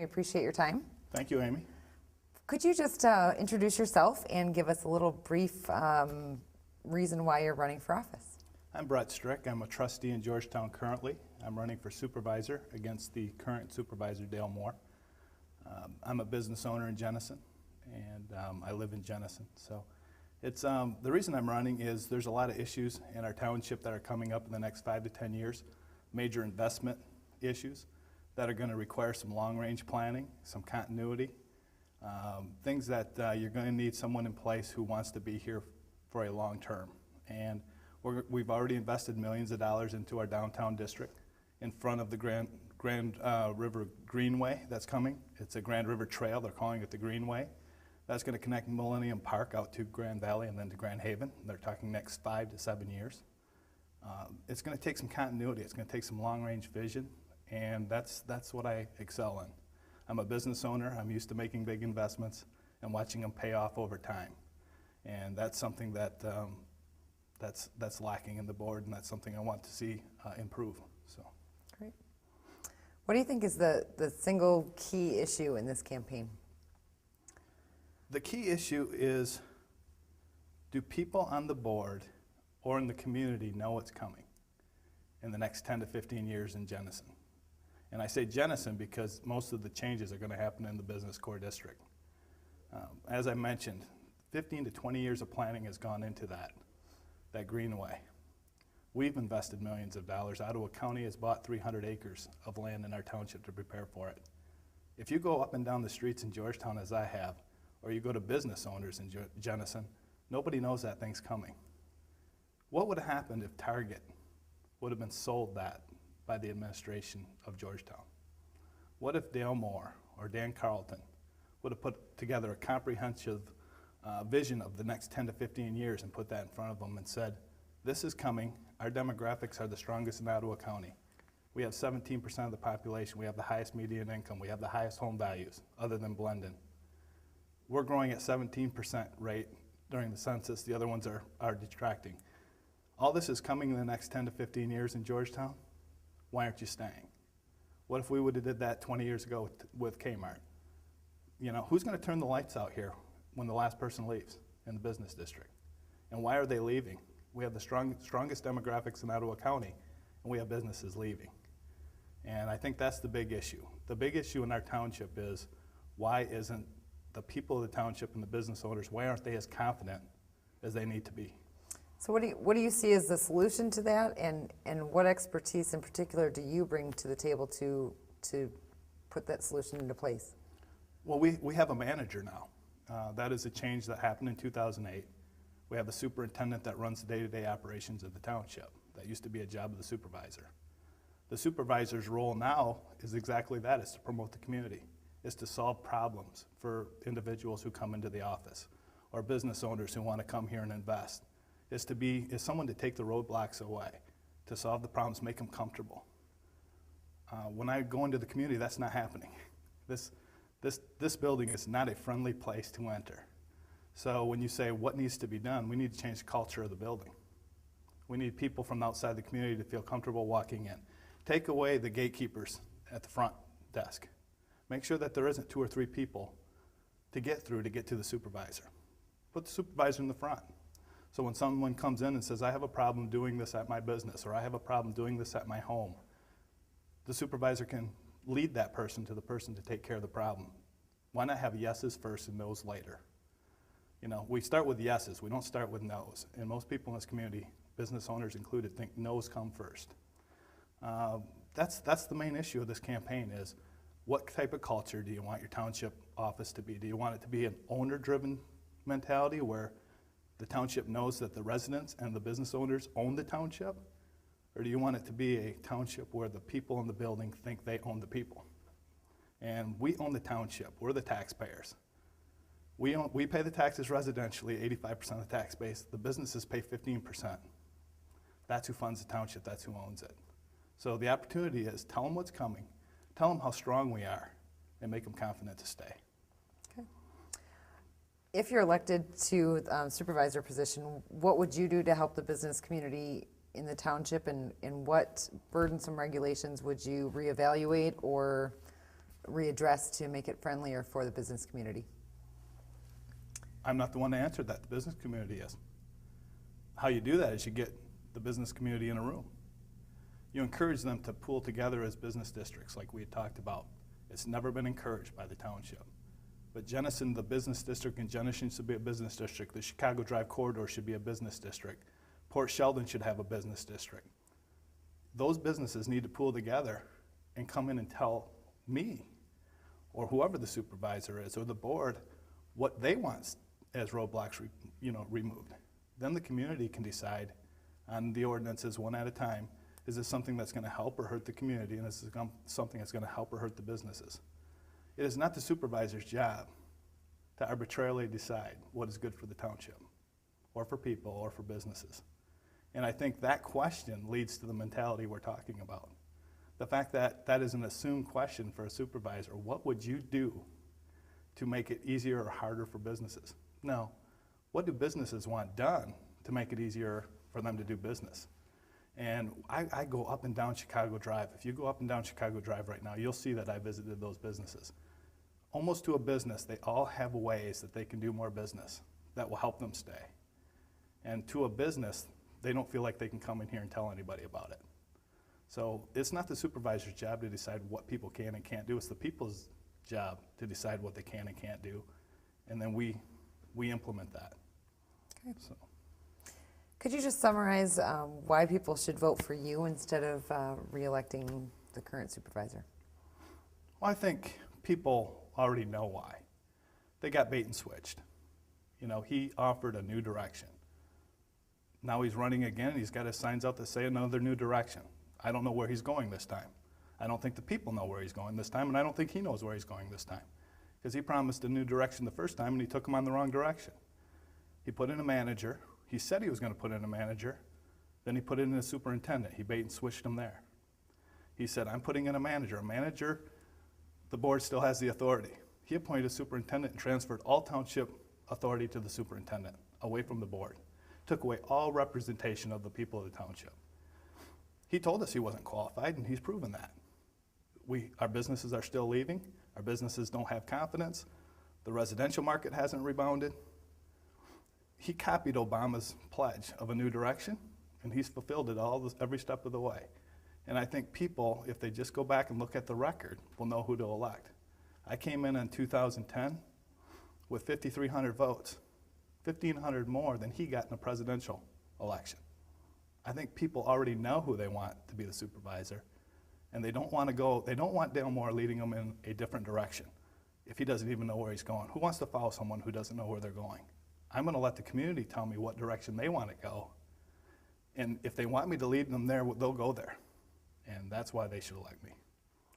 We appreciate your time. Thank you, Amy. Could you just introduce yourself and give us a little brief reason why you're running for office? I'm Brett Strick. I'm a trustee in Georgetown currently. I'm running for supervisor against the current supervisor, Dale Moore. I'm a business owner in Jenison, and I live in Jenison. So it's the reason I'm running is there's a lot of issues in our township that are coming up in the next 5 to 10 years, major investment issues that are going to require some long-range planning, some continuity, things that you're going to need someone in place who wants to be here for a long term. And we've already invested millions of dollars into our downtown district in front of the Grand River Greenway that's coming. It's a Grand River Trail, they're calling it the Greenway. That's going to connect Millennium Park out to Grand Valley and then to Grand Haven. They're talking next 5 to 7 years. It's going to take some continuity, it's going to take some long-range vision, and that's what I excel in. I'm a business owner, I'm used to making big investments and watching them pay off over time. And that's something that that's lacking in the board, and that's something I want to see improve. So, great. What do you think is the single key issue in this campaign? The key issue is, do people on the board or in the community know what's coming in the next 10 to 15 years in Jenison? And I say Jenison because most of the changes are going to happen in the business core district. As I mentioned, 15 to 20 years of planning has gone into that greenway. We've invested millions of dollars. Ottawa County has bought 300 acres of land in our township to prepare for it. If you go up and down the streets in Georgetown as I have, or you go to business owners in Jenison, nobody knows that thing's coming. What would have happened if Target would have been sold that by the administration of Georgetown? What if Dale Moore or Dan Carlton would have put together a comprehensive vision of the next 10 to 15 years and put that in front of them and said, this is coming, our demographics are the strongest in Ottawa County. We have 17% of the population, we have the highest median income, we have the highest home values, other than Blendon. We're growing at 17% rate during the census, the other ones are detracting. All this is coming in the next 10 to 15 years in Georgetown. Why aren't you staying? What if we would have did that 20 years ago with Kmart? You know, who's going to turn the lights out here when the last person leaves in the business district? And why are they leaving? We have the strongest demographics in Ottawa County, and we have businesses leaving. And I think that's the big issue. The big issue in our township is, why isn't the people of the township and the business owners, why aren't they as confident as they need to be? So what do you see as the solution to that, and what expertise in particular do you bring to the table to put that solution into place? Well, we have a manager now. That is a change that happened in 2008. We have a superintendent that runs the day-to-day operations of the township. That used to be a job of the supervisor. The supervisor's role now is exactly that, is to promote the community, is to solve problems for individuals who come into the office, or business owners who want to come here and invest, is someone to take the roadblocks away, to solve the problems, make them comfortable. When I go into the community, that's not happening. This building is not a friendly place to enter. So when you say what needs to be done, we need to change the culture of the building. We need people from outside the community to feel comfortable walking in. Take away the gatekeepers at the front desk. Make sure that there isn't 2 or 3 people to get through to get to the supervisor. Put the supervisor in the front. So when someone comes in and says, I have a problem doing this at my business, or I have a problem doing this at my home, the supervisor can lead that person to the person to take care of the problem. Why not have yeses first and no's later? You know, we start with yeses, we don't start with no's. And most people in this community, business owners included, think no's come first. That's the main issue of this campaign is, what type of culture do you want your township office to be? Do you want it to be an owner-driven mentality where the township knows that the residents and the business owners own the township? Or do you want it to be a township where the people in the building think they own the people? And we own the township, we're the taxpayers. We pay the taxes residentially, 85% of the tax base. The businesses pay 15%. That's who funds the township, that's who owns it. So the opportunity is, tell them what's coming, tell them how strong we are, and make them confident to stay. Okay. If you're elected to supervisor position, what would you do to help the business community in the township, and what burdensome regulations would you reevaluate or readdressed to make it friendlier for the business community? I'm not the one to answer that, the business community is. How you do that is you get the business community in a room. You encourage them to pool together as business districts like we had talked about. It's never been encouraged by the township. But Jenison, the business district, and Jenison should be a business district. The Chicago Drive corridor should be a business district. Port Sheldon should have a business district. Those businesses need to pool together and come in and tell me, or whoever the supervisor is, or the board, what they want as roadblocks removed. Then the community can decide on the ordinances one at a time. Is this something that's going to help or hurt the community, and is this something that's going to help or hurt the businesses? It is not the supervisor's job to arbitrarily decide what is good for the township, or for people, or for businesses. And I think that question leads to the mentality we're talking about. The fact that that is an assumed question for a supervisor. What would you do to make it easier or harder for businesses? No. What do businesses want done to make it easier for them to do business? And I go up and down Chicago Drive. If you go up and down Chicago Drive right now, you'll see that I visited those businesses. Almost to a business, they all have ways that they can do more business that will help them stay. And to a business, they don't feel like they can come in here and tell anybody about it. So it's not the supervisor's job to decide what people can and can't do. It's the people's job to decide what they can and can't do. And then we implement that. Okay. So. Could you just summarize why people should vote for you instead of re-electing the current supervisor? Well, I think people already know why. They got bait and switched. You know, he offered a new direction. Now he's running again, and he's got his signs out that say another new direction. I don't know where he's going this time. I don't think the people know where he's going this time, and I don't think he knows where he's going this time. Because he promised a new direction the first time, and he took him on the wrong direction. He put in a manager. He said he was going to put in a manager. Then he put in a superintendent. He bait and switched him there. He said, I'm putting in a manager. A manager, the board still has the authority. He appointed a superintendent and transferred all township authority to the superintendent, away from the board. Took away all representation of the people of the township. He told us he wasn't qualified, and he's proven that. Our businesses are still leaving. Our businesses don't have confidence. The residential market hasn't rebounded. He copied Obama's pledge of a new direction, and he's fulfilled it every step of the way. And I think people, if they just go back and look at the record, will know who to elect. I came in 2010 with 5,300 votes, 1,500 more than he got in the presidential election. I think people already know who they want to be the supervisor, and they don't want Dale Moore leading them in a different direction if he doesn't even know where he's going. Who wants to follow someone who doesn't know where they're going? I'm going to let the community tell me what direction they want to go. And if they want me to lead them there, they'll go there. And that's why they should elect me.